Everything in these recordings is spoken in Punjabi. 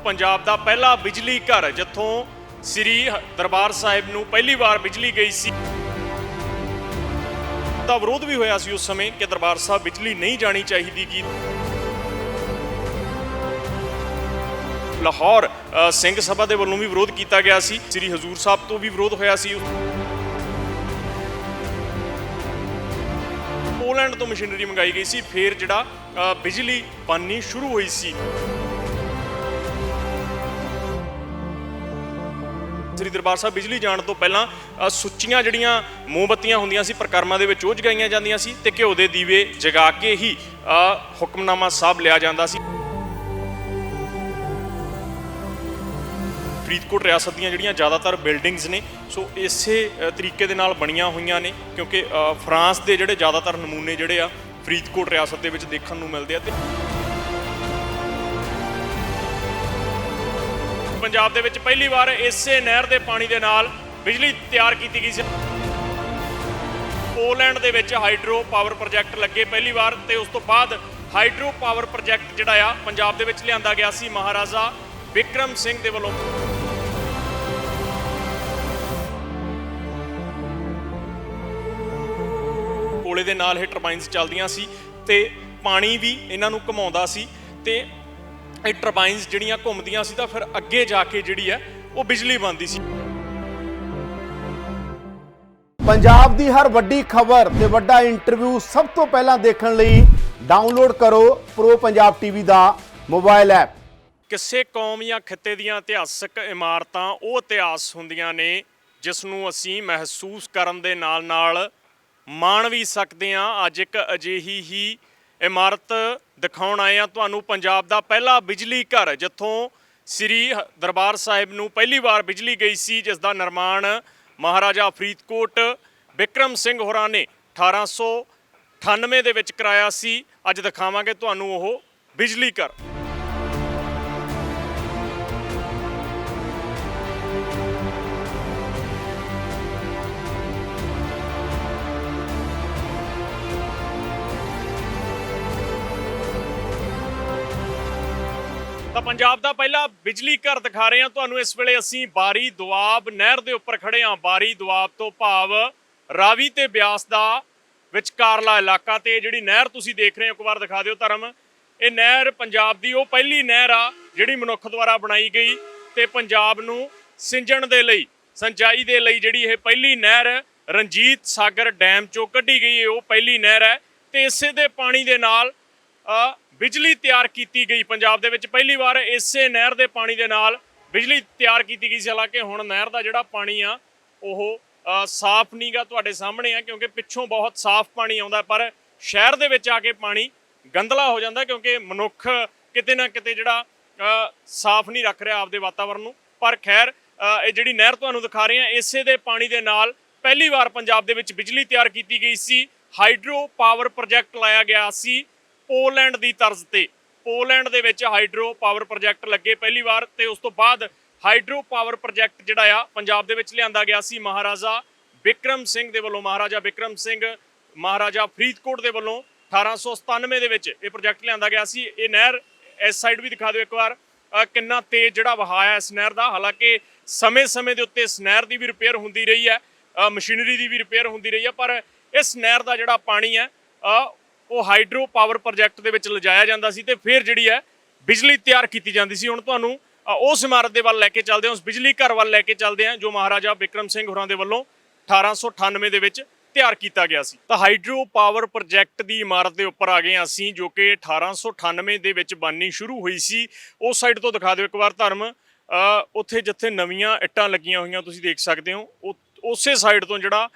पंजाब दा पहला बिजली घर जिथों श्री दरबार साहिब नूं पहली बार बिजली गई सी दा विरोध भी होया सी उस समय कि दरबार साहब बिजली नहीं जानी चाहिए गी। लाहौर सिंह सभा दे वल्लों भी विरोध किया गया सी, श्री हजूर साहब तो भी विरोध होया सी। पोलैंड तो मशीनरी मंगाई गई सी, फिर जिहड़ा बिजली बननी शुरू हुई सी। श्री दरबार साहब बिजली जाण तो पहलां सुच्चियां जिहड़ियां मोमबत्तियां हुंदियां सी प्रकर्मां दे विच ओह जगाईयां जांदियां सी ते घिओ दे दीवे जगा के ही हुक्मनामा साहब लिया जांदा सी। फरीदकोट रियासत दीयां जिहड़ियां ज़्यादातर बिल्डिंग्स ने सो इसे तरीके दे नाल बणीआं होईआं ने, क्योंकि फ्रांस दे जिहड़े ज़्यादातर नमूने जिहड़े आ फरीदकोट रियासत दे विच देखण नूं मिलदे आ। ते पंजाब दे विच पहली बार इसे नहर दे पानी दे नाल बिजली तैयार की गई सी। पोलैंड दे विच हाइड्रो पावर प्रोजैक्ट लगे पहली बार, ते उस तो बाद हाइड्रो पावर प्रोजैक्ट जिहड़ा आ पंजाब दे विच लिआंदा गया सी महाराजा बिक्रम सिंह दे वल्लों। कोले दे नाल ये टरबाइनस चलदियां सी ते पानी भी इन्हां नूं घुमाउंदा सी ते ਇਹ ਟਰਬਾਈਨਸ ਜਿਹੜੀਆਂ ਘੁੰਮਦੀਆਂ ਸੀ ਤਾਂ ਫਿਰ ਅੱਗੇ ਜਾ ਕੇ ਜਿਹੜੀ ਹੈ ਉਹ ਬਿਜਲੀ ਬਣਦੀ ਸੀ। ਪੰਜਾਬ ਦੀ ਹਰ ਵੱਡੀ ਖਬਰ ਤੇ ਵੱਡਾ ਇੰਟਰਵਿਊ ਸਭ ਤੋਂ ਪਹਿਲਾਂ ਦੇਖਣ ਲਈ ਡਾਊਨਲੋਡ ਕਰੋ ਪ੍ਰੋ ਪੰਜਾਬ ਟੀਵੀ ਦਾ ਮੋਬਾਈਲ ਐਪ। ਕਿਸੇ ਕੌਮ ਜਾਂ ਖਿੱਤੇ ਦੀਆਂ ਇਤਿਹਾਸਕ ਇਮਾਰਤਾਂ ਉਹ ਇਤਿਹਾਸ ਹੁੰਦੀਆਂ ਨੇ ਜਿਸ ਨੂੰ ਅਸੀਂ ਮਹਿਸੂਸ ਕਰਨ ਦੇ ਨਾਲ-ਨਾਲ ਮਾਣ ਵੀ ਸਕਦੇ ਹਾਂ। ਅੱਜ ਇੱਕ ਅਜਿਹੀ ਹੀ ਇਮਾਰਤ ਦਿਖਾਉਣ ਆਏ ਆ ਤੁਹਾਨੂੰ, ਪੰਜਾਬ ਦਾ ਪਹਿਲਾ ਬਿਜਲੀ ਘਰ ਜਿੱਥੋਂ ਸ੍ਰੀ ਦਰਬਾਰ ਸਾਹਿਬ ਨੂੰ ਪਹਿਲੀ ਵਾਰ ਬਿਜਲੀ ਗਈ ਸੀ, ਜਿਸ ਦਾ ਨਿਰਮਾਣ ਮਹਾਰਾਜਾ ਫਰੀਦਕੋਟ ਬਿਕਰਮ ਸਿੰਘ ਹੋਰਾਂ ਨੇ 1898 ਦੇ ਵਿੱਚ ਕਰਾਇਆ ਸੀ। ਅੱਜ ਦਿਖਾਵਾਂਗੇ ਤੁਹਾਨੂੰ ਉਹ ਬਿਜਲੀ ਘਰ। ਤਾਂ ਪੰਜਾਬ ਦਾ ਪਹਿਲਾ ਬਿਜਲੀ ਘਰ ਦਿਖਾ ਰਹੇ ਹਾਂ ਤੁਹਾਨੂੰ। ਇਸ ਵੇਲੇ ਅਸੀਂ ਬਾਰੀ ਦੁਆਬ ਨਹਿਰ ਦੇ ਉੱਪਰ ਖੜੇ ਹਾਂ। ਬਾਰੀ ਦੁਆਬ ਤੋਂ ਭਾਵ ਰਾਵੀ ਤੇ ਬਿਆਸ ਦਾ ਵਿਚਕਾਰਲਾ ਇਲਾਕਾ, ਤੇ ਜਿਹੜੀ ਨਹਿਰ ਤੁਸੀਂ ਦੇਖ ਰਹੇ ਹੋ ਇੱਕ ਵਾਰ ਦਿਖਾ ਦਿਓ ਧਰਮ। ਇਹ ਨਹਿਰ ਪੰਜਾਬ ਦੀ ਉਹ ਪਹਿਲੀ ਨਹਿਰ ਆ ਜਿਹੜੀ ਮਨੁੱਖ ਦੁਆਰਾ ਬਣਾਈ ਗਈ ਤੇ ਪੰਜਾਬ ਨੂੰ ਸਿੰਜਣ ਦੇ ਲਈ, ਸਿੰਚਾਈ ਦੇ ਲਈ ਜਿਹੜੀ ਇਹ ਪਹਿਲੀ ਨਹਿਰ ਰਣਜੀਤ ਸਾਗਰ ਡੈਮ ਚੋਂ ਕੱਢੀ ਗਈ ਉਹ ਪਹਿਲੀ ਨਹਿਰ ਹੈ। ਤੇ ਇਸੇ ਦੇ ਪਾਣੀ ਦੇ ਨਾਲ ਬਿਜਲੀ ਤਿਆਰ ਕੀਤੀ ਗਈ। ਪੰਜਾਬ ਦੇ ਵਿੱਚ ਪਹਿਲੀ ਵਾਰ ਇਸੇ ਨਹਿਰ ਦੇ ਪਾਣੀ ਦੇ ਨਾਲ ਬਿਜਲੀ ਤਿਆਰ ਕੀਤੀ ਗਈ ਸੀ। ਹਾਲਾਂਕਿ ਹੁਣ ਨਹਿਰ ਦਾ ਜਿਹੜਾ ਪਾਣੀ ਆ ਉਹ ਸਾਫ਼ ਨਹੀਂ ਗਾ, ਤੁਹਾਡੇ ਸਾਹਮਣੇ ਆ, ਕਿਉਂਕਿ ਪਿੱਛੋਂ ਬਹੁਤ ਸਾਫ਼ ਪਾਣੀ ਆਉਂਦਾ, ਪਰ ਸ਼ਹਿਰ ਦੇ ਵਿੱਚ ਆ ਕੇ ਪਾਣੀ ਗੰਦਲਾ ਹੋ ਜਾਂਦਾ ਕਿਉਂਕਿ ਮਨੁੱਖ ਕਿਤੇ ਨਾ ਕਿਤੇ ਜਿਹੜਾ ਸਾਫ਼ ਨਹੀਂ ਰੱਖ ਰਿਹਾ ਆਪਦੇ ਵਾਤਾਵਰਨ ਨੂੰ। ਪਰ ਖੈਰ ਇਹ ਜਿਹੜੀ ਨਹਿਰ ਤੁਹਾਨੂੰ ਦਿਖਾ ਰਹੇ ਹਾਂ ਇਸੇ ਦੇ ਪਾਣੀ ਦੇ ਨਾਲ ਪਹਿਲੀ ਵਾਰ ਪੰਜਾਬ ਦੇ ਵਿੱਚ ਬਿਜਲੀ ਤਿਆਰ ਕੀਤੀ ਗਈ ਸੀ। ਹਾਈਡਰੋ ਪਾਵਰ ਪ੍ਰੋਜੈਕਟ ਲਾਇਆ ਗਿਆ ਸੀ पोलैंड की तर्ज ते। पोलैंड दे विच हाइड्रो पावर प्रोजैक्ट लगे पहली बार, ते उस तो बाद हाइड्रो पावर प्रोजैक्ट जिहड़ा आ पंजाब दे विच लिआंदा गया सी महाराजा बिक्रम सिंह दे वल्लों। महाराजा बिक्रम सिंह महाराजा फरीदकोट दे वल्लों 1897 दे विच ये प्रोजैक्ट लिआंदा गया सी। ये नहर इस साइड भी दिखा दिओ एक बार किन्ना तेज जिहड़ा वहाया इस नहर दा। हालांकि समय दे उत्ते इस नहर दी भी रिपेयर हुंदी रही है, मशीनरी दी भी रिपेयर हुंदी रही है, पर इस नहर दा जिहड़ा पानी है ਉਹ ਹਾਈਡਰੋ ਪਾਵਰ ਪ੍ਰੋਜੈਕਟ ਦੇ ਵਿੱਚ ਲਿਜਾਇਆ ਜਾਂਦਾ ਸੀ ਤੇ ਫਿਰ ਜਿਹੜੀ ਹੈ ਬਿਜਲੀ ਤਿਆਰ ਕੀਤੀ ਜਾਂਦੀ ਸੀ। ਹੁਣ ਤੁਹਾਨੂੰ ਉਸ ਇਮਾਰਤ ਦੇ ਵੱਲ ਲੈ ਕੇ ਚੱਲਦੇ ਹਾਂ, ਉਸ ਬਿਜਲੀ ਘਰ ਵੱਲ ਲੈ ਕੇ ਚੱਲਦੇ ਹਾਂ ਜੋ ਮਹਾਰਾਜਾ ਬਿਕਰਮ ਸਿੰਘ ਹੋਰਾਂ ਦੇ ਵੱਲੋਂ 1898 ਦੇ ਵਿੱਚ ਤਿਆਰ ਕੀਤਾ ਗਿਆ ਸੀ। ਤਾਂ ਹਾਈਡਰੋ ਪਾਵਰ ਪ੍ਰੋਜੈਕਟ ਦੀ ਇਮਾਰਤ ਦੇ ਉੱਪਰ ਆ ਗਏ ਹਾਂ ਅਸੀਂ, ਜੋ ਕਿ 1898 ਦੇ ਵਿੱਚ ਬਣਨੀ ਸ਼ੁਰੂ ਹੋਈ ਸੀ। ਉਸ ਸਾਈਡ ਤੋਂ ਦਿਖਾ ਦਿਓ ਇੱਕ ਵਾਰ ਧਰਮ। ਉੱਥੇ ਜਿੱਥੇ ਨਵੀਆਂ ਇੱਟਾਂ ਲੱਗੀਆਂ ਹੋਈਆਂ ਤੁਸੀਂ ਦੇਖ ਸਕਦੇ ਹੋ, ਉਸੇ ਸਾਈਡ ਤੋਂ ਜਿਹੜਾ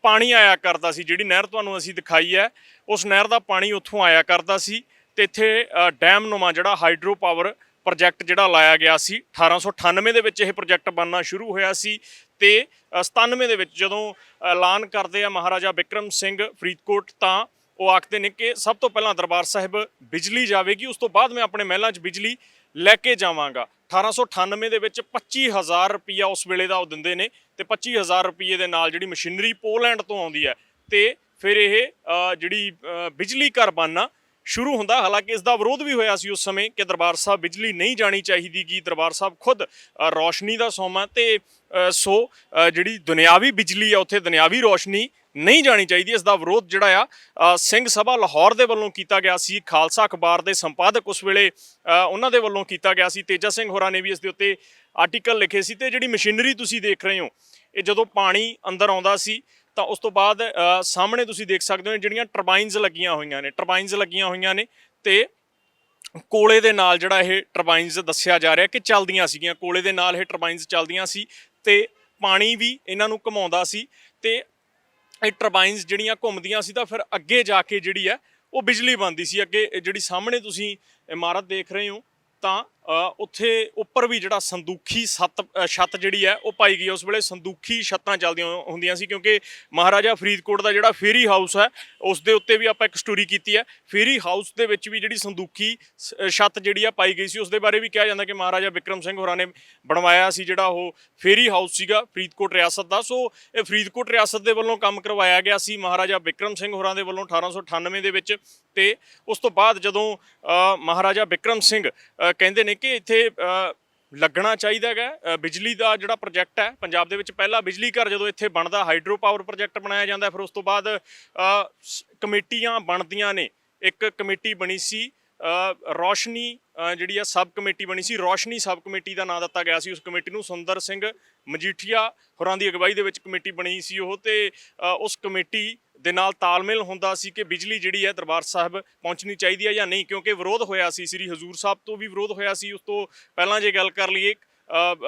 ਪਾਣੀ ਆਇਆ ਕਰਦਾ ਸੀ, ਜਿਹੜੀ ਨਹਿਰ ਤੁਹਾਨੂੰ ਅਸੀਂ ਦਿਖਾਈ ਹੈ ਉਸ ਨਹਿਰ ਦਾ ਪਾਣੀ ਉੱਥੋਂ ਆਇਆ ਕਰਦਾ ਸੀ। ਤੇ ਇੱਥੇ ਡੈਮ ਨੂੰਮਾ ਜਿਹੜਾ ਹਾਈਡਰੋ ਪਾਵਰ ਪ੍ਰੋਜੈਕਟ ਜਿਹੜਾ ਲਾਇਆ ਗਿਆ ਸੀ 1898 ਦੇ ਵਿੱਚ ਇਹ ਪ੍ਰੋਜੈਕਟ ਬਣਨਾ ਸ਼ੁਰੂ ਹੋਇਆ ਸੀ। ਤੇ 97 ਦੇ ਵਿੱਚ ਜਦੋਂ ਐਲਾਨ ਕਰਦੇ ਆ ਮਹਾਰਾਜਾ ਬਿਕਰਮ ਸਿੰਘ ਫਰੀਦਕੋਟ, ਤਾਂ ਉਹ ਆਖਦੇ ਨੇ ਕਿ ਸਭ ਤੋਂ ਪਹਿਲਾਂ ਦਰਬਾਰ ਸਾਹਿਬ ਬਿਜਲੀ ਜਾਵੇਗੀ, ਉਸ ਤੋਂ ਬਾਅਦ ਮੈਂ ਆਪਣੇ ਮਹਿਲਾਂ 'ਚ ਬਿਜਲੀ ਲੈ ਕੇ ਜਾਵਾਂਗਾ। 1898 ਦੇ ਵਿੱਚ 25,000 ਰੁਪਈਆ ਉਸ ਵੇਲੇ ਦਾ ਉਹ ਦਿੰਦੇ ਨੇ ਤੇ 25,000 ਰੁਪਈਏ ਦੇ ਨਾਲ ਜਿਹੜੀ ਮਸ਼ੀਨਰੀ ਪੋਲੈਂਡ ਤੋਂ ਆਉਂਦੀ ਹੈ ਤੇ ਫਿਰ ਇਹ ਜਿਹੜੀ ਬਿਜਲੀ ਘਰ ਬਣਨਾ ਸ਼ੁਰੂ ਹੁੰਦਾ। ਹਾਲਾਂਕਿ ਇਸ ਦਾ ਵਿਰੋਧ ਵੀ ਹੋਇਆ ਸੀ ਉਸ ਸਮੇਂ ਕਿ ਦਰਬਾਰ ਸਾਹਿਬ ਬਿਜਲੀ ਨਹੀਂ ਜਾਣੀ ਚਾਹੀਦੀ ਗੀ, ਦਰਬਾਰ ਸਾਹਿਬ ਖੁਦ ਰੌਸ਼ਨੀ ਦਾ ਸੋਮਾ ਤੇ ਜਿਹੜੀ ਦੁਨਿਆਵੀ ਬਿਜਲੀ ਆ ਉੱਥੇ ਦੁਨਿਆਵੀ ਰੋਸ਼ਨੀ ਨਹੀਂ ਜਾਣੀ ਚਾਹੀਦੀ। ਇਸ ਦਾ ਵਿਰੋਧ ਜਿਹੜਾ ਆ ਸਿੰਘ ਸਭਾ ਲਾਹੌਰ ਦੇ ਵੱਲੋਂ ਕੀਤਾ ਗਿਆ ਸੀ। ਖਾਲਸਾ ਅਖਬਾਰ ਦੇ ਸੰਪਾਦਕ ਉਸ ਵੇਲੇ ਉਹਨਾਂ ਦੇ ਵੱਲੋਂ ਕੀਤਾ ਗਿਆ ਸੀ। ਤੇਜਾ ਸਿੰਘ ਹੋਰਾਂ ਨੇ ਵੀ ਇਸ ਦੇ ਉੱਤੇ ਆਰਟੀਕਲ ਲਿਖੇ ਸੀ। ਤੇ ਜਿਹੜੀ ਮਸ਼ੀਨਰੀ ਤੁਸੀਂ ਦੇਖ ਰਹੇ ਹੋ, ਇਹ ਜਦੋਂ ਪਾਣੀ ਅੰਦਰ ਆਉਂਦਾ ਸੀ ਤਾਂ ਉਸ ਤੋਂ ਬਾਅਦ ਸਾਹਮਣੇ ਤੁਸੀਂ ਦੇਖ ਸਕਦੇ ਹੋ ਜਿਹੜੀਆਂ ਟਰਬਾਈਨਸ ਲੱਗੀਆਂ ਹੋਈਆਂ ਨੇ ਤੇ ਕੋਲੇ ਦੇ ਨਾਲ ਜਿਹੜਾ ਇਹ ਟਰਬਾਈਨਸ ਦੱਸਿਆ ਜਾ ਰਿਹਾ ਕਿ ਚੱਲਦੀਆਂ ਸੀਗੀਆਂ, ਕੋਲੇ ਦੇ ਨਾਲ ਇਹ ਟਰਬਾਈਨਸ ਚੱਲਦੀਆਂ ਸੀ ਤੇ ਪਾਣੀ ਵੀ ਇਹਨਾਂ ਨੂੰ ਘੁਮਾਉਂਦਾ ਸੀ ਤੇ ਇਹ ਟਰਬਾਈਨਸ ਜਿਹੜੀਆਂ ਘੁੰਮਦੀਆਂ ਸੀ ਤਾਂ ਫਿਰ ਅੱਗੇ ਜਾ ਕੇ ਜਿਹੜੀ ਆ ਉਹ ਬਿਜਲੀ ਬਣਦੀ ਸੀ। ਅੱਗੇ ਜਿਹੜੀ ਸਾਹਮਣੇ ਤੁਸੀਂ ਇਮਾਰਤ ਦੇਖ ਰਹੇ ਹੋ ਤਾਂ ਉੱਥੇ ਉੱਪਰ ਵੀ ਜਿਹੜਾ ਸੰਦੂਖੀ ਛੱਤ ਜਿਹੜੀ ਹੈ ਉਹ ਪਾਈ ਗਈ। ਉਸ ਵੇਲੇ ਸੰਦੂਖੀ ਛੱਤਾਂ ਚੱਲਦੀਆਂ ਹੁੰਦੀਆਂ ਸੀ ਕਿਉਂਕਿ ਮਹਾਰਾਜਾ ਫਰੀਦਕੋਟ ਦਾ ਜਿਹੜਾ ਫੇਰੀ ਹਾਊਸ ਹੈ ਉਸ ਦੇ ਉੱਤੇ ਵੀ ਆਪਾਂ ਇੱਕ ਸਟੋਰੀ ਕੀਤੀ ਹੈ। ਫੇਰੀ ਹਾਊਸ ਦੇ ਵਿੱਚ ਵੀ ਜਿਹੜੀ ਸੰਦੂਖੀ ਛੱਤ ਜਿਹੜੀ ਆ ਪਾਈ ਗਈ ਸੀ। ਉਸ ਦੇ ਬਾਰੇ ਵੀ ਕਿਹਾ ਜਾਂਦਾ ਕਿ ਮਹਾਰਾਜਾ ਬਿਕਰਮ ਸਿੰਘ ਹੋਰਾਂ ਨੇ ਬਣਵਾਇਆ ਸੀ ਜਿਹੜਾ ਉਹ ਫੇਰੀ ਹਾਊਸ ਸੀਗਾ ਫਰੀਦਕੋਟ ਰਿਆਸਤ ਦਾ। ਸੋ ਇਹ ਫਰੀਦਕੋਟ ਰਿਆਸਤ ਦੇ ਵੱਲੋਂ ਕੰਮ ਕਰਵਾਇਆ ਗਿਆ ਸੀ ਮਹਾਰਾਜਾ ਬਿਕਰਮ ਸਿੰਘ ਹੋਰਾਂ ਦੇ ਵੱਲੋਂ 1898 ਦੇ ਵਿੱਚ। ਤੇ ਉਸ ਤੋਂ ਬਾਅਦ ਜਦੋਂ ਮਹਾਰਾਜਾ ਬਿਕਰਮ ਸਿੰਘ ਕਹਿੰਦੇ ਨੇ ਕਿ ਇੱਥੇ ਲੱਗਣਾ ਚਾਹੀਦਾ ਹੈਗਾ ਬਿਜਲੀ ਦਾ ਜਿਹੜਾ ਪ੍ਰੋਜੈਕਟ ਹੈ ਪੰਜਾਬ ਦੇ ਵਿੱਚ ਪਹਿਲਾ ਬਿਜਲੀ ਘਰ ਜਦੋਂ ਇੱਥੇ ਬਣਦਾ, ਹਾਈਡਰੋ ਪਾਵਰ ਪ੍ਰੋਜੈਕਟ ਬਣਾਇਆ ਜਾਂਦਾ। ਫਿਰ ਉਸ ਤੋਂ ਬਾਅਦ ਕਮੇਟੀਆਂ ਬਣਦੀਆਂ ਨੇ। ਇੱਕ ਕਮੇਟੀ ਬਣੀ ਸੀ ਰੋਸ਼ਨੀ ਜਿਹੜੀ ਆ ਸਬ ਕਮੇਟੀ ਬਣੀ ਸੀ, ਰੋਸ਼ਨੀ ਸਬ ਕਮੇਟੀ ਦਾ ਨਾਂ ਦਿੱਤਾ ਗਿਆ ਸੀ ਉਸ ਕਮੇਟੀ ਨੂੰ। ਸੁੰਦਰ ਸਿੰਘ ਮਜੀਠੀਆ ਹੋਰਾਂ ਦੀ ਅਗਵਾਈ ਦੇ ਵਿੱਚ ਕਮੇਟੀ ਬਣੀ ਸੀ ਉਹ। ਤੇ ਉਸ ਕਮੇਟੀ ਦੇ ਨਾਲ ਤਾਲਮੇਲ ਹੁੰਦਾ ਸੀ ਕਿ ਬਿਜਲੀ ਜਿਹੜੀ ਹੈ ਦਰਬਾਰ ਸਾਹਿਬ ਪਹੁੰਚਣੀ ਚਾਹੀਦੀ ਹੈ ਜਾਂ ਨਹੀਂ, ਕਿਉਂਕਿ ਵਿਰੋਧ ਹੋਇਆ ਸੀ ਸ੍ਰੀ ਹਜ਼ੂਰ ਸਾਹਿਬ ਤੋਂ ਵੀ ਵਿਰੋਧ ਹੋਇਆ ਸੀ। ਉਸ ਤੋਂ ਪਹਿਲਾਂ ਜੇ ਗੱਲ ਕਰ ਲਈਏ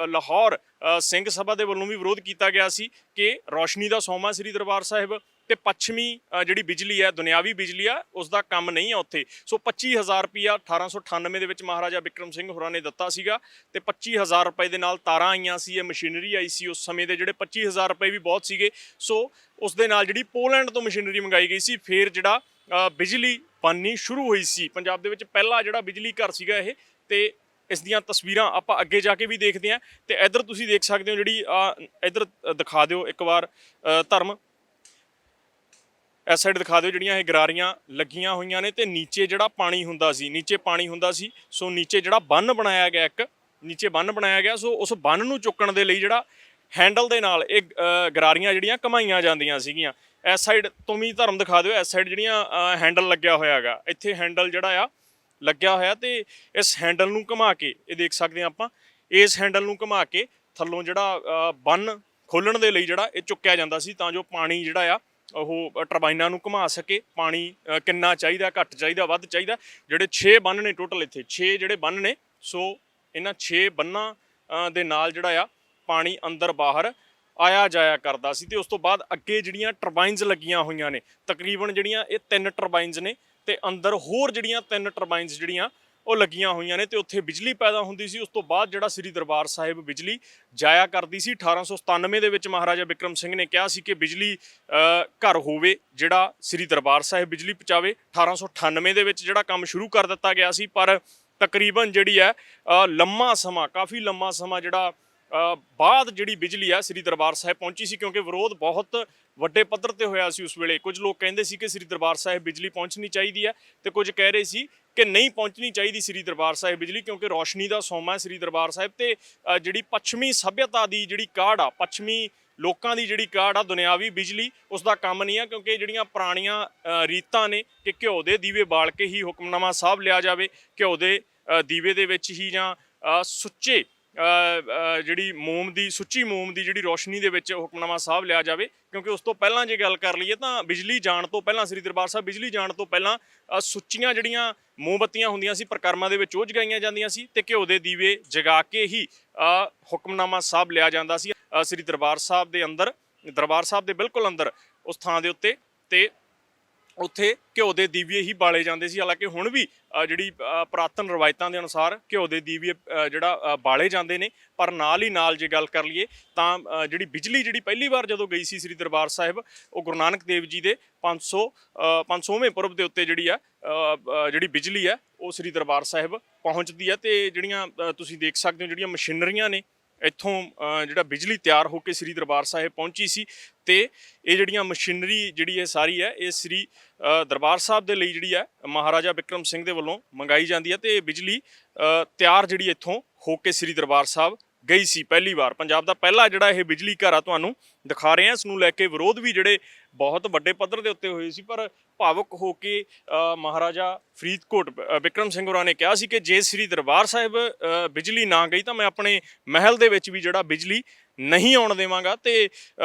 ਲਾਹੌਰ ਸਿੰਘ ਸਭਾ ਦੇ ਵੱਲੋਂ ਵੀ ਵਿਰੋਧ ਕੀਤਾ ਗਿਆ ਸੀ ਕਿ ਰੋਸ਼ਨੀ ਦਾ ਸੋਮਾ ਸ੍ਰੀ ਦਰਬਾਰ ਸਾਹਿਬ ਤੇ ਪੱਛਮੀ ਜਿਹੜੀ ਬਿਜਲੀ ਹੈ ਦੁਨਿਆਵੀ ਬਿਜਲੀ ਆ ਉਸ ਦਾ ਕੰਮ ਨਹੀਂ ਆ ਉੱਥੇ। ਸੋ 25,000 ਰੁਪਈਆ 1898 ਦੇ ਵਿੱਚ ਮਹਾਰਾਜਾ ਬਿਕਰਮ ਸਿੰਘ ਹੋਰਾਂ ਨੇ ਦਿੱਤਾ ਸੀਗਾ ਤੇ 25,000 ਰੁਪਏ ਦੇ ਨਾਲ ਤਾਰਾਂ ਆਈਆਂ ਸੀ, ਇਹ ਮਸ਼ੀਨਰੀ ਆਈ ਸੀ ਉਸ ਸਮੇਂ ਦੇ। ਜਿਹੜੇ 25,000 ਰੁਪਏ ਵੀ ਬਹੁਤ ਸੀਗੇ। ਸੋ ਉਸ ਦੇ ਨਾਲ ਜਿਹੜੀ ਪੋਲੈਂਡ ਤੋਂ ਮਸ਼ੀਨਰੀ ਮੰਗਾਈ ਗਈ ਸੀ। ਫਿਰ ਜਿਹੜਾ ਬਿਜਲੀ ਬਣਨੀ ਸ਼ੁਰੂ ਹੋਈ ਸੀ ਪੰਜਾਬ ਦੇ ਵਿੱਚ ਪਹਿਲਾ ਜਿਹੜਾ ਬਿਜਲੀ ਘਰ ਸੀਗਾ ਇਹ। ਤੇ ਇਸ ਦੀਆਂ ਤਸਵੀਰਾਂ ਆਪਾਂ ਅੱਗੇ ਜਾ ਕੇ ਵੀ ਦੇਖਦੇ ਹਾਂ। ਤੇ ਇੱਧਰ ਤੁਸੀਂ ਦੇਖ ਸਕਦੇ ਹੋ ਜਿਹੜੀ ਇੱਧਰ ਦਿਖਾ ਦਿਓ ਇੱਕ ਵਾਰ ਧਰਮ, ਇਸ ਸਾਈਡ ਦਿਖਾ ਦਿਓ ਜਿਹੜੀਆਂ ਇਹ ਗਰਾਰੀਆਂ ਲੱਗੀਆਂ ਹੋਈਆਂ ਨੇ। ਤੇ ਨੀਚੇ ਜਿਹੜਾ ਪਾਣੀ ਹੁੰਦਾ ਸੀ, ਸੋ ਨੀਚੇ ਜਿਹੜਾ ਬੰਨ ਬਣਾਇਆ ਗਿਆ, ਇੱਕ ਨੀਚੇ ਬੰਨ ਬਣਾਇਆ ਗਿਆ। ਸੋ ਉਸ ਬੰਨ ਨੂੰ ਚੁੱਕਣ ਦੇ ਲਈ ਜਿਹੜਾ ਹੈਂਡਲ ਦੇ ਨਾਲ ਇਹ ਗਰਾਰੀਆਂ ਜਿਹੜੀਆਂ ਘਮਾਈਆਂ ਜਾਂਦੀਆਂ ਸੀਗੀਆਂ। ਇਸ ਸਾਈਡ ਤੋਂ ਵੀ ਧਰਮ ਦਿਖਾ ਦਿਓ, ਇਸ ਸਾਈਡ ਜਿਹੜੀਆਂ ਹੈਂਡਲ ਲੱਗਿਆ ਹੋਇਆ ਹੈਗਾ, ਇੱਥੇ ਹੈਂਡਲ ਜਿਹੜਾ ਆ ਲੱਗਿਆ ਹੋਇਆ ਤੇ ਇਸ ਹੈਂਡਲ ਨੂੰ ਘੁਮਾ ਕੇ ਇਹ ਦੇਖ ਸਕਦੇ ਹਾਂ ਆਪਾਂ, ਇਸ ਹੈਂਡਲ ਨੂੰ ਘੁਮਾ ਕੇ ਥੱਲੋਂ ਜਿਹੜਾ ਬੰਨ ਖੋਲਣ ਦੇ ਲਈ ਜਿਹੜਾ ਇਹ ਚੁੱਕਿਆ ਜਾਂਦਾ ਸੀ ਤਾਂ ਜੋ ਪਾਣੀ ਜਿਹੜਾ ਆ ਉਹ ਟਰਬਾਈਨਾਂ ਨੂੰ ਘੁਮਾ ਸਕੇ। ਪਾਣੀ ਕਿੰਨਾ ਚਾਹੀਦਾ, ਘੱਟ ਚਾਹੀਦਾ, ਵੱਧ ਚਾਹੀਦਾ। ਜਿਹੜੇ 6 ਬੰਨ ਨੇ ਟੋਟਲ, ਇੱਥੇ 6 ਜਿਹੜੇ ਬੰਨ ਨੇ। ਸੋ ਇਹਨਾਂ 6 ਬੰਨਾਂ ਦੇ ਨਾਲ ਜਿਹੜਾ ਆ ਪਾਣੀ ਅੰਦਰ ਬਾਹਰ ਆਇਆ ਜਾਇਆ ਕਰਦਾ ਸੀ। ਤੇ ਉਸ ਤੋਂ ਬਾਅਦ ਅੱਗੇ ਜਿਹੜੀਆਂ ਟਰਬਾਈਨਸ ਲੱਗੀਆਂ ਹੋਈਆਂ ਨੇ, ਤਕਰੀਬਨ ਜਿਹੜੀਆਂ ਇਹ 3 ਟਰਬਾਈਨਸ ਨੇ ਤੇ ਅੰਦਰ ਹੋਰ ਜਿਹੜੀਆਂ 3 ਟਰਬਾਈਨਸ ਜਿਹੜੀਆਂ ਉਹ ਲੱਗੀਆਂ ਹੋਈਆਂ ਨੇ ਤੇ ਉੱਥੇ ਬਿਜਲੀ ਪੈਦਾ ਹੁੰਦੀ ਸੀ। ਉਸ ਤੋਂ ਬਾਅਦ ਜਿਹੜਾ ਸ੍ਰੀ ਦਰਬਾਰ ਸਾਹਿਬ ਬਿਜਲੀ ਜਾਇਆ ਕਰਦੀ ਸੀ। 1897 ਦੇ ਵਿੱਚ ਮਹਾਰਾਜਾ ਬਿਕਰਮ ਸਿੰਘ ਨੇ ਕਿਹਾ ਸੀ ਕਿ ਬਿਜਲੀ ਘਰ ਹੋਵੇ ਜਿਹੜਾ ਸ੍ਰੀ ਦਰਬਾਰ ਸਾਹਿਬ ਬਿਜਲੀ ਪਹੁੰਚਾਵੇ। 1898 ਦੇ ਵਿੱਚ ਜਿਹੜਾ ਕੰਮ ਸ਼ੁਰੂ ਕਰ ਦਿੱਤਾ ਗਿਆ ਸੀ, ਪਰ ਤਕਰੀਬਨ ਜਿਹੜੀ ਹੈ ਕਾਫੀ ਲੰਮਾ ਸਮਾਂ ਜਿਹੜਾ ਬਾਅਦ ਜਿਹੜੀ ਬਿਜਲੀ ਆ ਸ੍ਰੀ ਦਰਬਾਰ ਸਾਹਿਬ ਪਹੁੰਚੀ ਸੀ, ਕਿਉਂਕਿ ਵਿਰੋਧ ਬਹੁਤ ਵੱਡੇ ਪੱਧਰ ਤੇ ਹੋਇਆ ਸੀ ਉਸ ਵੇਲੇ। ਕੁਝ ਲੋਕ ਕਹਿੰਦੇ ਸੀ ਕਿ ਸ੍ਰੀ ਦਰਬਾਰ ਸਾਹਿਬ ਬਿਜਲੀ ਪਹੁੰਚਣੀ ਚਾਹੀਦੀ ਹੈ ਤੇ ਕੁਝ ਕਹਿ ਰਹੇ ਸੀ ਕਿ ਨਹੀਂ ਪਹੁੰਚਣੀ ਚਾਹੀਦੀ ਸ੍ਰੀ ਦਰਬਾਰ ਸਾਹਿਬ ਬਿਜਲੀ, ਕਿਉਂਕਿ ਰੋਸ਼ਨੀ ਦਾ ਸੋਮਾ ਹੈ ਸ੍ਰੀ ਦਰਬਾਰ ਸਾਹਿਬ। ਤੇ ਜਿਹੜੀ ਪੱਛਮੀ ਸੱਭਿਅਤਾ ਦੀ ਜਿਹੜੀ ਕਾਢ ਆ, ਪੱਛਮੀ ਲੋਕਾਂ ਦੀ ਜਿਹੜੀ ਕਾਢ ਆ, ਦੁਨਿਆਵੀ ਬਿਜਲੀ ਉਸ ਦਾ ਕੰਮ ਨਹੀਂ ਆ। ਕਿਉਂਕਿ ਜਿਹੜੀਆਂ ਪੁਰਾਣੀਆਂ ਰੀਤਾਂ ਨੇ ਕਿ ਘਿਓ ਦੇ ਦੀਵੇ ਬਾਲ ਕੇ ਹੀ ਹੁਕਮਨਾਮਾ ਸਾਹਿਬ ਲਿਆ ਜਾਵੇ, ਘਿਓ ਦੇ ਦੀਵੇ ਦੇ ਵਿੱਚ ਹੀ ਜਾਂ ਸੁੱਚੇ ਜਿਹੜੀ ਸੁੱਚੀ ਮੋਮ ਦੀ ਜਿਹੜੀ ਰੋਸ਼ਨੀ ਦੇ ਵਿੱਚ ਹੁਕਮਨਾਮਾ ਸਾਹਿਬ ਲਿਆ ਜਾਵੇ। ਕਿਉਂਕਿ ਉਸ ਤੋਂ ਪਹਿਲਾਂ ਜੇ ਗੱਲ ਕਰ ਲਈਏ ਤਾਂ ਬਿਜਲੀ ਜਾਣ ਤੋਂ ਪਹਿਲਾਂ, ਸ੍ਰੀ ਦਰਬਾਰ ਸਾਹਿਬ ਬਿਜਲੀ ਜਾਣ ਤੋਂ ਪਹਿਲਾਂ ਸੁੱਚੀਆਂ ਜਿਹੜੀਆਂ ਮੋਮਬੱਤੀਆਂ ਹੁੰਦੀਆਂ ਸੀ ਪ੍ਰਕਰਮਾਂ ਦੇ ਵਿੱਚ ਉਹ ਜਗਾਈਆਂ ਜਾਂਦੀਆਂ ਸੀ ਤੇ ਘਿਓ ਦੇ ਦੀਵੇ ਜਗਾ ਕੇ ਹੀ ਹੁਕਮਨਾਮਾ ਸਾਹਿਬ ਲਿਆ ਜਾਂਦਾ ਸੀ ਸ੍ਰੀ ਦਰਬਾਰ ਸਾਹਿਬ ਦੇ ਅੰਦਰ, ਦਰਬਾਰ ਸਾਹਿਬ ਦੇ ਬਿਲਕੁਲ ਅੰਦਰ ਉਸ ਥਾਂ ਦੇ ਉੱਤੇ। ਤੇ ਉੱਥੇ ਘਿਓ ਦੇ ਦੀਵੇ ਹੀ ਬਾਲੇ ਜਾਂਦੇ ਸੀ। ਹਾਲਾਂਕਿ ਹੁਣ ਵੀ ਜਿਹੜੀ ਪੁਰਾਤਨ ਰਵਾਇਤਾਂ ਦੇ ਅਨੁਸਾਰ ਘਿਓ ਦੇ ਦੀਵੇ ਜਿਹੜਾ ਬਾਲੇ ਜਾਂਦੇ ਨੇ, ਪਰ ਨਾਲ ਹੀ ਨਾਲ ਜੇ ਗੱਲ ਕਰ ਲਈਏ ਤਾਂ ਜਿਹੜੀ ਬਿਜਲੀ ਜਿਹੜੀ ਪਹਿਲੀ ਵਾਰ ਜਦੋਂ ਗਈ ਸੀ ਸ੍ਰੀ ਦਰਬਾਰ ਸਾਹਿਬ, ਉਹ ਗੁਰੂ ਨਾਨਕ ਦੇਵ ਜੀ ਦੇ 500ਵੇਂ ਪੁਰਬ ਦੇ ਉੱਤੇ ਜਿਹੜੀ ਬਿਜਲੀ ਹੈ ਉਹ ਸ੍ਰੀ ਦਰਬਾਰ ਸਾਹਿਬ ਪਹੁੰਚਦੀ ਹੈ। ਤੇ ਜਿਹੜੀਆਂ ਤੁਸੀਂ ਦੇਖ ਸਕਦੇ ਹੋ ਜਿਹੜੀਆਂ ਮਸ਼ੀਨਰੀਆਂ ਨੇ ਇੱਥੋਂ ਜਿਹੜਾ ਬਿਜਲੀ ਤਿਆਰ ਹੋ ਕੇ ਸ੍ਰੀ ਦਰਬਾਰ ਸਾਹਿਬ ਪਹੁੰਚੀ ਸੀ ਤੇ ਇਹ ਜਿਹੜੀਆਂ ਮਸ਼ੀਨਰੀ ਜਿਹੜੀ ਇਹ ਸਾਰੀ ਹੈ ਇਹ ਸ੍ਰੀ ਦਰਬਾਰ ਸਾਹਿਬ ਦੇ ਲਈ ਜਿਹੜੀ ਹੈ ਮਹਾਰਾਜਾ ਬਿਕਰਮ ਸਿੰਘ ਦੇ ਵੱਲੋਂ ਮੰਗਾਈ ਜਾਂਦੀ ਹੈ ਤੇ ਇਹ ਬਿਜਲੀ ਤਿਆਰ ਜਿਹੜੀ ਇੱਥੋਂ ਹੋ ਕੇ ਸ੍ਰੀ ਦਰਬਾਰ ਸਾਹਿਬ ਗਈ ਸੀ ਪਹਿਲੀ ਵਾਰ। ਪੰਜਾਬ ਦਾ ਪਹਿਲਾ ਜਿਹੜਾ ਇਹ ਬਿਜਲੀ ਘਰ ਆ ਤੁਹਾਨੂੰ ਦਿਖਾ ਰਹੇ ਹਾਂ। ਇਸ ਨੂੰ ਲੈ ਕੇ ਵਿਰੋਧ ਵੀ ਜਿਹੜੇ ਬਹੁਤ ਵੱਡੇ ਪੱਧਰ ਦੇ ਉੱਤੇ ਹੋਏ ਸੀ, ਪਰ ਭਾਵੁਕ ਹੋ ਕੇ ਮਹਾਰਾਜਾ ਫਰੀਦਕੋਟ ਬਿਕਰਮ ਸਿੰਘ ਹੋਰਾਂ ਨੇ ਕਿਹਾ ਸੀ ਕਿ ਜੇ ਸ੍ਰੀ ਦਰਬਾਰ ਸਾਹਿਬ ਬਿਜਲੀ ਨਾ ਗਈ ਤਾਂ ਮੈਂ ਆਪਣੇ ਮਹਿਲ ਦੇ ਵਿੱਚ ਵੀ ਜਿਹੜਾ ਬਿਜਲੀ ਨਹੀਂ ਆਉਣ ਦੇਵਾਂਗਾ ਤੇ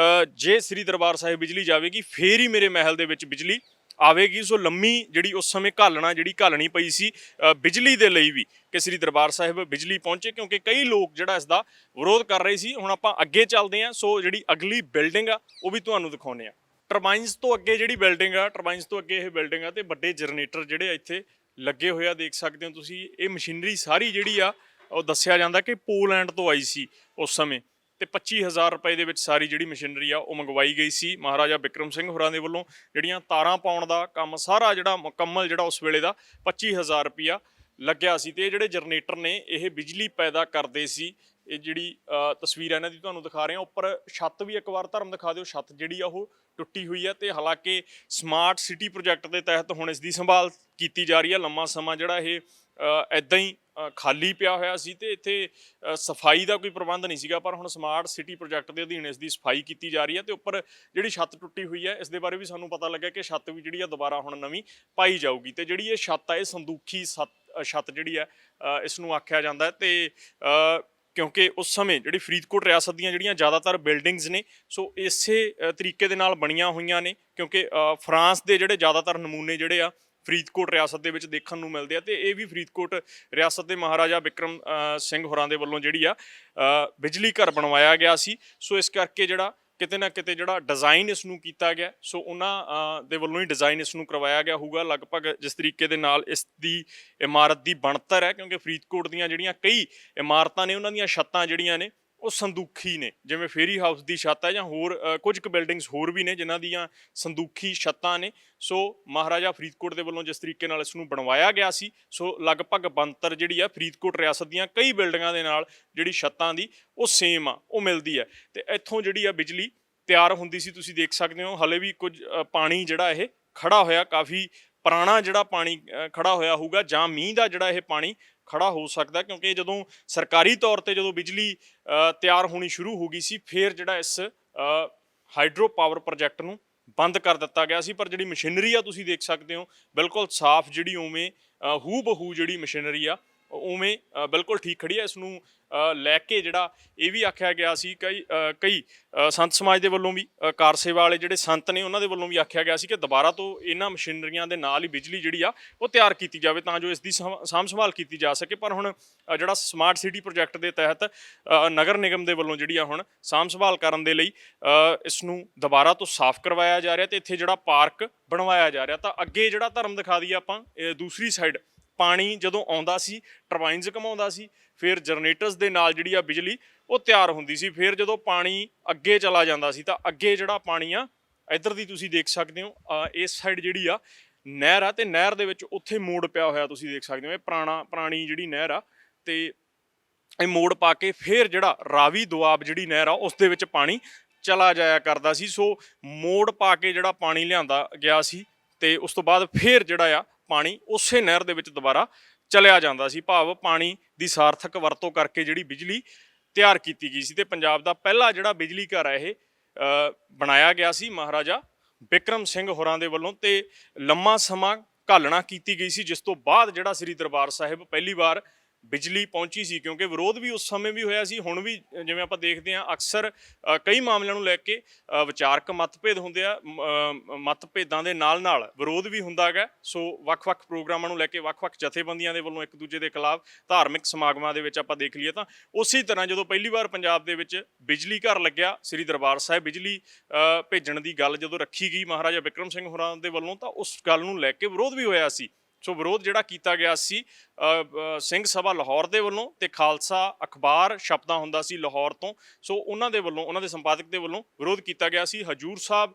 ਜੇ ਸ੍ਰੀ ਦਰਬਾਰ ਸਾਹਿਬ ਬਿਜਲੀ ਜਾਵੇਗੀ ਫੇਰ ਹੀ ਮੇਰੇ ਮਹਿਲ ਦੇ ਵਿੱਚ ਬਿਜਲੀ ਆਵੇਗੀ। ਸੋ ਲੰਮੀ ਜਿਹੜੀ ਉਸ ਸਮੇਂ ਘਾਲਣੀ ਪਈ ਸੀ ਬਿਜਲੀ ਦੇ ਲਈ ਵੀ ਕਿ ਸ੍ਰੀ ਦਰਬਾਰ ਸਾਹਿਬ ਬਿਜਲੀ ਪਹੁੰਚੇ, ਕਿਉਂਕਿ ਕਈ ਲੋਕ ਜਿਹੜਾ ਇਸ ਦਾ ਵਿਰੋਧ ਕਰ ਰਹੇ ਸੀ। ਹੁਣ ਆਪਾਂ ਅੱਗੇ ਚੱਲਦੇ ਹਾਂ। ਸੋ ਜਿਹੜੀ ਅਗਲੀ ਬਿਲਡਿੰਗ ਆ ਉਹ ਵੀ ਤੁਹਾਨੂੰ ਦਿਖਾਉਂਦੇ ਆ। ਟਰਬਾਈਨਸ ਤੋਂ ਅੱਗੇ ਜਿਹੜੀ ਬਿਲਡਿੰਗ ਆ, ਟਰਬਾਈਨਸ ਤੋਂ ਅੱਗੇ ਇਹ ਬਿਲਡਿੰਗ ਆ ਤੇ ਵੱਡੇ ਜਨਰੇਟਰ ਜਿਹੜੇ ਇੱਥੇ ਲੱਗੇ ਹੋਏ ਆ, ਦੇਖ ਸਕਦੇ ਹੋ ਤੁਸੀਂ। ਇਹ ਮਸ਼ੀਨਰੀ ਸਾਰੀ ਜਿਹੜੀ ਆ ਉਹ ਦੱਸਿਆ ਜਾਂਦਾ ਕਿ ਪੋਲੈਂਡ ਤੋਂ ਆਈ ਸੀ ਉਸ ਸਮੇਂ ਤੇ 25,000 ਰੁਪਏ ਦੇ ਵਿੱਚ ਸਾਰੀ ਜਿਹੜੀ ਮਸ਼ੀਨਰੀ ਆ ਉਹ ਮੰਗਵਾਈ ਗਈ ਸੀ ਮਹਾਰਾਜਾ ਬਿਕਰਮ ਸਿੰਘ ਹੋਰਾਂ ਦੇ ਵੱਲੋਂ। ਜਿਹੜੀਆਂ ਤਾਰਾਂ ਪਾਉਣ ਦਾ ਕੰਮ ਸਾਰਾ ਜਿਹੜਾ ਮੁਕੰਮਲ ਜਿਹੜਾ ਉਸ ਵੇਲੇ ਦਾ 25,000 ਰੁਪਇਆ ਲੱਗਿਆ ਸੀ ਤੇ ਇਹ ਜਿਹੜੇ ਜਨਰੇਟਰ ਨੇ ਇਹ ਬਿਜਲੀ ਪੈਦਾ ਕਰਦੇ ਸੀ। ਇਹ ਜਿਹੜੀ ਤਸਵੀਰ ਹੈ ਇਹਨਾਂ ਦੀ ਤੁਹਾਨੂੰ ਦਿਖਾ ਰਹੇ ਹਾਂ। ਉੱਪਰ ਛੱਤ ਵੀ ਇੱਕ ਵਾਰ ਧਰਮ ਦਿਖਾ ਦਿਓ। ਛੱਤ ਜਿਹੜੀ ਆ ਉਹ ਟੁੱਟੀ ਹੋਈ ਹੈ ਤੇ ਹਾਲਾਂਕਿ ਸਮਾਰਟ ਸਿਟੀ ਪ੍ਰੋਜੈਕਟ ਦੇ ਤਹਿਤ ਹੁਣ ਇਸ ਦੀ ਸੰਭਾਲ ਕੀਤੀ ਜਾ ਰਹੀ ਹੈ। ਲੰਮਾ ਸਮਾਂ ਜਿਹੜਾ ਇਹ ਇੱਦਾਂ ਹੀ ਖਾਲੀ ਪਿਆ ਹੋਇਆ ਸੀ ਤੇ ਇੱਥੇ ਸਫਾਈ ਦਾ ਕੋਈ ਪ੍ਰਬੰਧ ਨਹੀਂ ਸੀਗਾ, ਪਰ ਹੁਣ ਸਮਾਰਟ ਸਿਟੀ ਪ੍ਰੋਜੈਕਟ ਦੇ ਅਧੀਨ ਇਸ ਦੀ ਸਫਾਈ ਕੀਤੀ ਜਾ ਰਹੀ ਹੈ ਤੇ ਉੱਪਰ ਜਿਹੜੀ ਛੱਤ ਟੁੱਟੀ ਹੋਈ ਹੈ ਇਸ ਦੇ ਬਾਰੇ ਵੀ ਸਾਨੂੰ ਪਤਾ ਲੱਗਿਆ ਕਿ ਛੱਤ ਵੀ ਜਿਹੜੀ ਆ ਦੁਬਾਰਾ ਹੁਣ ਨਵੀਂ ਪਾਈ ਜਾਊਗੀ। ਤੇ ਜਿਹੜੀ ਇਹ ਛੱਤ ਹੈ ਇਹ ਸੰਦੂਖੀ ਛੱਤ ਜਿਹੜੀ ਹੈ ਇਸ ਨੂੰ ਆਖਿਆ ਜਾਂਦਾ ਹੈ ਤੇ ਕਿਉਂਕਿ ਉਸ ਸਮੇਂ ਜਿਹੜੀ ਫਰੀਦਕੋਟ ਰਿਆਸਤ ਦੀਆਂ ਜਿਹੜੀਆਂ ਜ਼ਿਆਦਾਤਰ ਬਿਲਡਿੰਗਸ ਨੇ ਸੋ ਇਸੇ ਤਰੀਕੇ ਦੇ ਨਾਲ ਬਣੀਆਂ ਹੋਈਆਂ ਨੇ, ਕਿਉਂਕਿ ਫਰਾਂਸ ਦੇ ਜਿਹੜੇ ਜ਼ਿਆਦਾਤਰ ਨਮੂਨੇ ਜਿਹੜੇ ਆ ਫਰੀਦਕੋਟ ਰਿਆਸਤ ਦੇ ਵਿੱਚ ਦੇਖਣ ਨੂੰ ਮਿਲਦੇ ਆ ਤੇ ਇਹ ਵੀ ਫਰੀਦਕੋਟ ਰਿਆਸਤ ਦੇ ਮਹਾਰਾਜਾ ਬਿਕਰਮ ਸਿੰਘ ਹੋਰਾਂ ਦੇ ਵੱਲੋਂ ਜਿਹੜੀ ਆ ਬਿਜਲੀ ਘਰ ਬਣਵਾਇਆ ਗਿਆ ਸੀ। ਸੋ ਇਸ ਕਰਕੇ ਜਿਹੜਾ ਕਿਤੇ ਨਾ ਕਿਤੇ ਜਿਹੜਾ ਡਿਜ਼ਾਈਨ ਇਸ ਨੂੰ ਕੀਤਾ ਗਿਆ ਸੋ ਉਹਨਾਂ ਦੇ ਵੱਲੋਂ ਹੀ ਡਿਜ਼ਾਈਨ ਇਸ ਨੂੰ ਕਰਵਾਇਆ ਗਿਆ ਹੋਊਗਾ ਲਗਭਗ ਜਿਸ ਤਰੀਕੇ ਦੇ ਨਾਲ ਇਸ ਦੀ ਇਮਾਰਤ ਦੀ ਬਣਤਰ ਹੈ, ਕਿਉਂਕਿ ਫਰੀਦਕੋਟ ਦੀਆਂ ਜਿਹੜੀਆਂ ਕਈ ਇਮਾਰਤਾਂ ਨੇ ਉਹਨਾਂ ਦੀਆਂ ਛੱਤਾਂ ਜਿਹੜੀਆਂ ਨੇ ਉਹ ਸੰਦੂਖੀ ਨੇ, ਜਿਵੇਂ ਫੇਰੀ ਹਾਊਸ ਦੀ ਛੱਤ ਹੈ ਜਾਂ ਹੋਰ ਕੁਝ ਕੁ ਬਿਲਡਿੰਗਸ ਹੋਰ ਵੀ ਨੇ ਜਿਨ੍ਹਾਂ ਦੀਆਂ ਸੰਦੂਖੀ ਛੱਤਾਂ ਨੇ। ਸੋ ਮਹਾਰਾਜਾ ਫਰੀਦਕੋਟ ਦੇ ਵੱਲੋਂ ਜਿਸ ਤਰੀਕੇ ਨਾਲ ਇਸ ਨੂੰ ਬਣਵਾਇਆ ਗਿਆ ਸੀ ਸੋ ਲਗਭਗ ਬਣਤਰ ਜਿਹੜੀ ਆ ਫਰੀਦਕੋਟ ਰਿਆਸਤ ਦੀਆਂ ਕਈ ਬਿਲਡਿੰਗਾਂ ਦੇ ਨਾਲ ਜਿਹੜੀ ਛੱਤਾਂ ਦੀ ਉਹ ਸੇਮ ਆ, ਉਹ ਮਿਲਦੀ ਹੈ ਤੇ ਇੱਥੋਂ ਜਿਹੜੀ ਆ ਬਿਜਲੀ ਤਿਆਰ ਹੁੰਦੀ ਸੀ। ਤੁਸੀਂ ਦੇਖ ਸਕਦੇ ਹੋ ਹਲੇ ਵੀ ਕੁਝ ਪਾਣੀ ਜਿਹੜਾ ਇਹ ਖੜਾ ਹੋਇਆ, ਕਾਫੀ ਪੁਰਾਣਾ ਜਿਹੜਾ ਪਾਣੀ ਖੜਾ ਹੋਇਆ ਹੋਊਗਾ ਜਾਂ ਮੀਂਹ ਦਾ ਜਿਹੜਾ ਇਹ ਪਾਣੀ ਖੜਾ ਹੋ ਸਕਦਾ, ਕਿਉਂਕਿ ਜਦੋਂ ਸਰਕਾਰੀ ਤੌਰ ਤੇ ਜਦੋਂ ਬਿਜਲੀ ਤਿਆਰ ਹੋਣੀ ਸ਼ੁਰੂ ਹੋ ਗਈ ਸੀ ਫਿਰ ਜਿਹੜਾ ਇਸ ਹਾਈਡਰੋ ਪਾਵਰ ਪ੍ਰੋਜੈਕਟ ਨੂੰ ਬੰਦ ਕਰ ਦਿੱਤਾ ਗਿਆ ਸੀ। ਪਰ ਜਿਹੜੀ ਮਸ਼ੀਨਰੀ ਆ ਤੁਸੀਂ ਦੇਖ ਸਕਦੇ ਹੋ ਬਿਲਕੁਲ ਸਾਫ਼, ਜਿਹੜੀ ਉਵੇਂ ਹੂ ਬਹੂ ਜਿਹੜੀ ਮਸ਼ੀਨਰੀ ਆ ਉਵੇਂ ਬਿਲਕੁਲ ਠੀਕ ਖੜੀ ਹੈ। ਇਸ ਨੂੰ ਲੈ ਕੇ ਜਿਹੜਾ ਇਹ ਵੀ ਆਖਿਆ ਗਿਆ ਸੀ ਕਈ ਸੰਤ ਸਮਾਜ ਦੇ ਵੱਲੋਂ ਵੀ, ਕਾਰ ਸੇਵਾ ਵਾਲੇ ਜਿਹੜੇ ਸੰਤ ਨੇ ਉਹਨਾਂ ਦੇ ਵੱਲੋਂ ਵੀ ਆਖਿਆ ਗਿਆ ਸੀ ਕਿ ਦੁਬਾਰਾ ਤੋਂ ਇਹਨਾਂ ਮਸ਼ੀਨਰੀਆਂ ਦੇ ਨਾਲ ਹੀ ਬਿਜਲੀ ਜਿਹੜੀ ਆ ਉਹ ਤਿਆਰ ਕੀਤੀ ਜਾਵੇ ਤਾਂ ਜੋ ਇਸ ਦੀ ਸਾਂਭ ਸੰਭਾਲ ਕੀਤੀ ਜਾ ਸਕੇ। ਪਰ ਹੁਣ ਜਿਹੜਾ ਸਮਾਰਟ ਸਿਟੀ ਪ੍ਰੋਜੈਕਟ ਦੇ ਤਹਿਤ ਨਗਰ ਨਿਗਮ ਦੇ ਵੱਲੋਂ ਜਿਹੜੀ ਆ ਹੁਣ ਸਾਂਭ ਸੰਭਾਲ ਕਰਨ ਦੇ ਲਈ ਇਸ ਨੂੰ ਦੁਬਾਰਾ ਤੋਂ ਸਾਫ਼ ਕਰਵਾਇਆ ਜਾ ਰਿਹਾ ਤੇ ਇੱਥੇ ਜਿਹੜਾ ਪਾਰਕ ਬਣਵਾਇਆ ਜਾ ਰਿਹਾ। ਤਾਂ ਅੱਗੇ ਜਿਹੜਾ ਧਰਮ ਦਿਖਾ ਦਈਏ ਆਪਾਂ, ਦੂਸਰੀ ਸਾਈਡ ਪਾਣੀ ਜਦੋਂ ਆਉਂਦਾ ਸੀ ਟਰਬਾਈਨਸ ਘੁਮਾਉਂਦਾ ਸੀ, ਫਿਰ ਜਨਰੇਟਰਸ ਦੇ ਨਾਲ ਜਿਹੜੀ ਆ ਬਿਜਲੀ ਉਹ ਤਿਆਰ ਹੁੰਦੀ ਸੀ। ਫਿਰ ਜਦੋਂ ਪਾਣੀ ਅੱਗੇ ਚਲਾ ਜਾਂਦਾ ਸੀ ਤਾਂ ਅੱਗੇ ਜਿਹੜਾ ਪਾਣੀ ਆ ਇੱਧਰ ਦੀ ਤੁਸੀਂ ਦੇਖ ਸਕਦੇ ਹੋ ਇਸ ਸਾਈਡ ਜਿਹੜੀ ਆ ਨਹਿਰ ਆ ਤੇ ਨਹਿਰ ਦੇ ਵਿੱਚ ਉੱਥੇ ਮੋੜ ਪਿਆ ਹੋਇਆ ਤੁਸੀਂ ਦੇਖ ਸਕਦੇ ਹੋ। ਇਹ ਪੁਰਾਣੀ ਜਿਹੜੀ ਨਹਿਰ ਆ ਤੇ ਇਹ ਮੋੜ ਪਾ ਕੇ ਫਿਰ ਜਿਹੜਾ ਰਾਵੀ ਦੁਆਬ ਜਿਹੜੀ ਨਹਿਰ ਆ ਉਸ ਦੇ ਵਿੱਚ ਪਾਣੀ ਚਲਾ ਜਾਇਆ ਕਰਦਾ ਸੀ। ਸੋ ਮੋੜ ਪਾ ਕੇ ਜਿਹੜਾ ਪਾਣੀ ਲਿਆਂਦਾ ਗਿਆ ਸੀ ਤੇ ਉਸ ਤੋਂ ਬਾਅਦ ਫਿਰ ਜਿਹੜਾ ਆ ਪਾਣੀ ਉਸੇ ਨਹਿਰ ਦੇ ਵਿੱਚ ਦੁਬਾਰਾ ਚਲਿਆ ਜਾਂਦਾ ਸੀ। ਭਾਵ ਪਾਣੀ ਦੀ ਸਾਰਥਕ ਵਰਤੋਂ ਕਰਕੇ ਜਿਹੜੀ ਬਿਜਲੀ ਤਿਆਰ ਕੀਤੀ ਗਈ ਸੀ ਤੇ ਪੰਜਾਬ ਦਾ ਪਹਿਲਾ ਜਿਹੜਾ ਬਿਜਲੀ ਘਰ ਹੈ ਇਹ ਬਣਾਇਆ ਗਿਆ ਸੀ ਮਹਾਰਾਜਾ ਬਿਕਰਮ ਸਿੰਘ ਹੋਰਾਂ ਦੇ ਵੱਲੋਂ ਤੇ ਲੰਮਾ ਸਮਾਂ ਘਾਲਣਾ ਕੀਤੀ ਗਈ ਸੀ, ਜਿਸ ਤੋਂ ਬਾਅਦ ਜਿਹੜਾ ਸ੍ਰੀ ਦਰਬਾਰ ਸਾਹਿਬ ਪਹਿਲੀ ਵਾਰ ਬਿਜਲੀ ਪਹੁੰਚੀ ਸੀ। ਕਿਉਂਕਿ ਵਿਰੋਧ ਵੀ ਉਸ ਸਮੇਂ ਵੀ ਹੋਇਆ ਸੀ, ਹੁਣ ਵੀ ਜਿਵੇਂ ਆਪਾਂ ਦੇਖਦੇ ਹਾਂ ਅਕਸਰ ਕਈ ਮਾਮਲਿਆਂ ਨੂੰ ਲੈ ਕੇ ਵਿਚਾਰਕ ਮਤਭੇਦ ਹੁੰਦੇ ਆ, ਮਤਭੇਦਾਂ ਦੇ ਨਾਲ ਨਾਲ ਵਿਰੋਧ ਵੀ ਹੁੰਦਾ ਹੈਗਾ। ਸੋ ਵੱਖ-ਵੱਖ ਪ੍ਰੋਗਰਾਮਾਂ ਨੂੰ ਲੈ ਕੇ ਵੱਖ-ਵੱਖ ਜਥੇਬੰਦੀਆਂ ਦੇ ਵੱਲੋਂ ਇੱਕ ਦੂਜੇ ਦੇ ਖਿਲਾਫ ਧਾਰਮਿਕ ਸਮਾਗਮਾਂ ਦੇ ਵਿੱਚ ਆਪਾਂ ਦੇਖ ਲਈਏ ਤਾਂ ਉਸੇ ਤਰ੍ਹਾਂ ਜਦੋਂ ਪਹਿਲੀ ਵਾਰ ਪੰਜਾਬ ਦੇ ਵਿੱਚ ਬਿਜਲੀ ਘਰ ਲੱਗਿਆ, ਸ੍ਰੀ ਦਰਬਾਰ ਸਾਹਿਬ ਬਿਜਲੀ ਭੇਜਣ ਦੀ ਗੱਲ ਜਦੋਂ ਰੱਖੀ ਗਈ ਮਹਾਰਾਜਾ ਬਿਕਰਮ ਸਿੰਘ ਹੋਰਾਂ ਦੇ ਵੱਲੋਂ ਤਾਂ ਉਸ ਗੱਲ ਨੂੰ ਲੈ ਕੇ ਵਿਰੋਧ ਵੀ ਹੋਇਆ ਸੀ। ਸੋ ਵਿਰੋਧ ਜਿਹੜਾ ਕੀਤਾ ਗਿਆ ਸੀ ਸਿੰਘ ਸਭਾ ਲਾਹੌਰ ਦੇ ਵੱਲੋਂ ਤੇ ਖਾਲਸਾ ਅਖਬਾਰ ਛਪਦਾ ਹੁੰਦਾ ਸੀ ਲਾਹੌਰ ਤੋਂ, ਸੋ ਉਹਨਾਂ ਦੇ ਵੱਲੋਂ, ਉਹਨਾਂ ਦੇ ਸੰਪਾਦਕ ਦੇ ਵੱਲੋਂ ਵਿਰੋਧ ਕੀਤਾ ਗਿਆ ਸੀ। ਹਜੂਰ ਸਾਹਿਬ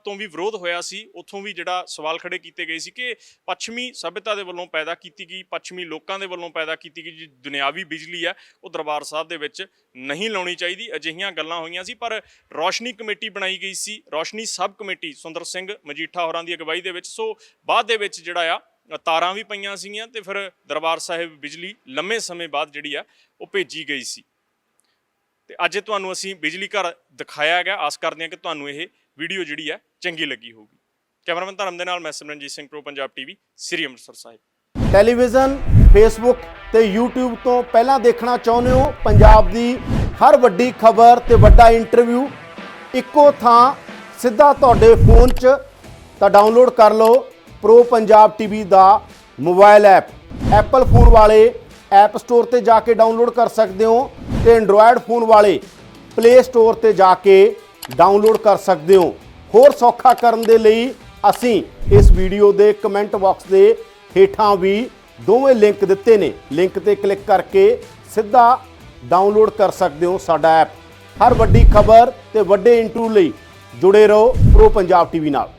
ਤੋਂ ਵੀ ਵਿਰੋਧ ਹੋਇਆ ਸੀ, ਉੱਥੋਂ ਵੀ ਜਿਹੜਾ ਸਵਾਲ ਖੜੇ ਕੀਤੇ ਗਏ ਸੀ ਕਿ ਪੱਛਮੀ ਸਭਿਅਤਾ ਦੇ ਵੱਲੋਂ ਪੈਦਾ ਕੀਤੀ ਗਈ, ਪੱਛਮੀ ਲੋਕਾਂ ਦੇ ਵੱਲੋਂ ਪੈਦਾ ਕੀਤੀ ਗਈ ਜਿਹੜੀ ਦੁਨਿਆਵੀ ਬਿਜਲੀ ਹੈ ਉਹ ਦਰਬਾਰ ਸਾਹਿਬ ਦੇ ਵਿੱਚ ਨਹੀਂ ਲਾਉਣੀ ਚਾਹੀਦੀ। ਅਜਿਹੀਆਂ ਗੱਲਾਂ ਹੋਈਆਂ ਸੀ, ਪਰ ਰੌਸ਼ਨੀ ਕਮੇਟੀ ਬਣਾਈ ਗਈ ਸੀ, ਰੌਸ਼ਨੀ ਸਬ ਕਮੇਟੀ ਸੁੰਦਰ ਸਿੰਘ ਮਜੀਠਾ ਹੋਰਾਂ ਦੀ ਅਗਵਾਈ ਦੇ ਵਿੱਚ। ਸੋ ਬਾਅਦ ਦੇ ਵਿੱਚ ਜਿਹੜਾ ਆ ਤਾਰਾਂ ਵੀ ਪਈਆਂ ਸੀਗੀਆਂ ਤੇ ਫਿਰ ਦਰਬਾਰ ਸਾਹਿਬ ਬਿਜਲੀ ਲੰਮੇ ਸਮੇਂ ਬਾਅਦ ਜਿਹੜੀ ਆ ਉਹ ਭੇਜੀ ਗਈ ਸੀ। ਤੇ ਅੱਜ ਤੁਹਾਨੂੰ ਅਸੀਂ ਬਿਜਲੀ ਘਰ ਦਿਖਾਇਆ ਗਿਆ। ਆਸ ਕਰਦੇ ਹਾਂ ਕਿ ਤੁਹਾਨੂੰ ਇਹ ਵੀਡੀਓ ਜਿਹੜੀ ਹੈ ਚੰਗੀ ਲੱਗੀ ਹੋਊਗੀ। ਕੈਮਰਾਮੈਨ ਧਰਮ ਦੇ ਨਾਲ ਮੈਂ ਸਿਮਰਨਜੀਤ ਸਿੰਘ, ਪ੍ਰੋ ਪੰਜਾਬ ਟੀਵੀ, ਸ੍ਰੀ ਅੰਮ੍ਰਿਤਸਰ ਸਾਹਿਬ। ਟੈਲੀਵਿਜ਼ਨ, ਫੇਸਬੁੱਕ ਤੇ YouTube ਤੋਂ ਪਹਿਲਾਂ ਦੇਖਣਾ ਚਾਹੁੰਦੇ ਹੋ ਪੰਜਾਬ ਦੀ ਹਰ ਵੱਡੀ ਖਬਰ ਤੇ ਵੱਡਾ ਇੰਟਰਵਿਊ ਇੱਕੋ ਥਾਂ ਸਿੱਧਾ ਤੁਹਾਡੇ ਫੋਨ 'ਚ, ਤਾਂ ਡਾਊਨਲੋਡ ਕਰ ਲਓ ਪ੍ਰੋ ਪੰਜਾਬ ਟੀਵੀ ਦਾ ਮੋਬਾਈਲ ਐਪ। ਐਪਲ ਫੋਨ ਵਾਲੇ ਐਪ ਸਟੋਰ ਤੇ ਜਾ ਕੇ ਡਾਊਨਲੋਡ ਕਰ ਸਕਦੇ ਹੋ ਤੇ ਐਂਡਰੋਇਡ ਫੋਨ ਵਾਲੇ ਪਲੇ ਸਟੋਰ ਤੇ ਜਾ ਕੇ ਡਾਊਨਲੋਡ ਕਰ ਸਕਦੇ ਹੋ। ਹੋਰ ਸੌਖਾ ਕਰਨ ਦੇ ਲਈ ਅਸੀਂ ਇਸ ਵੀਡੀਓ ਦੇ ਕਮੈਂਟ ਬਾਕਸ ਦੇ ਹੇਠਾਂ ਵੀ ਦੋਵੇਂ ਲਿੰਕ ਦਿੱਤੇ ਨੇ, ਲਿੰਕ ਤੇ ਕਲਿੱਕ ਕਰਕੇ ਸਿੱਧਾ ਡਾਊਨਲੋਡ ਕਰ ਸਕਦੇ ਹੋ ਸਾਡਾ ਐਪ। ਹਰ ਵੱਡੀ ਖਬਰ ਤੇ ਵੱਡੇ ਇੰਟਰਵਿਊ ਲਈ ਜੁੜੇ ਰਹੋ ਪ੍ਰੋ ਪੰਜਾਬ ਟੀਵੀ ਨਾਲ।